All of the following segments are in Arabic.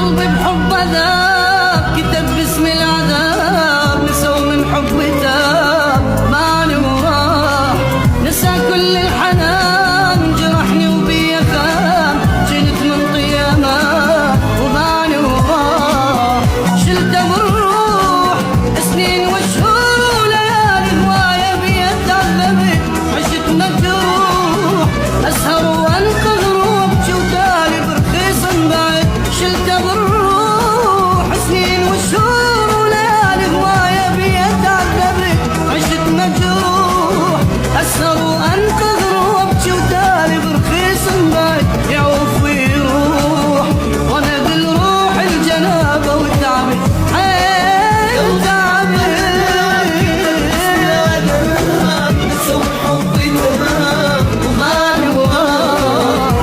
قلبي بحب ذاب كتب باسم العذاب، نسوا من حب تاب ماني وراح، نسى كل الحنان جرحني وبيا خان، جنت من طيامه وماني وراح، شلته بالروح سنين وشهور وليالي هوايه بيا تعذبت، عشت مجروح اسهر وانقذ وابكي وتالي برخيص بعد، شلته بالروح سنين وشهور وليالي هوايه بيا تعذبت، عشت مجروح اسهر وانقذ وابكي وتالي برخيص بعد، يعوف ويروح وانا بالروح الجنابه وتعبت عين تعبت. نسوا حبي تمام وماني وراح،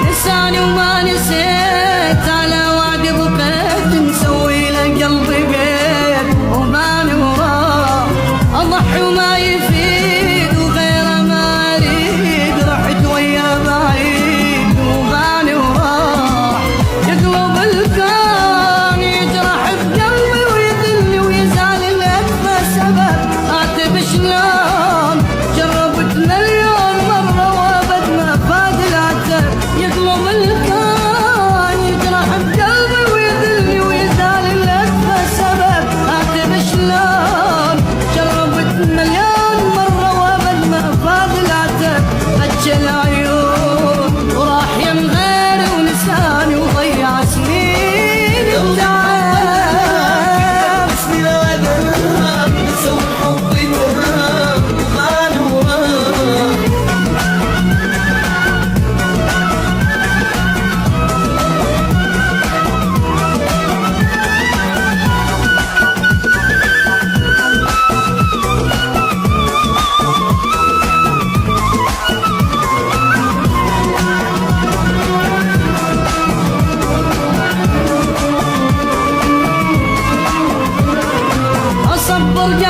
نساني وما نسيت على وعد بقيت، مسوي له قلبي بيت وماني وراه، اضحي وما يفيد وغيره ما اريد، رحت ويا بعيد وماني وراه، يقلب الكون يجرح بقلبي ويذلني ويزعل الاكفى سبب، اعتب شلون جربت مليون مره وابد ما فاد العتب، يقلب الكون يجرح بقلبي ويذلني ويزعل الاكفى سبب، اعتب شلون جربت مليون مره وابد ما فاد العتب، بكى العيون وراح يم غيري ونساني وضيع سنين وتعب. بسم العذاب نسوا حبي تمام وماني وراح، اصبر قلبي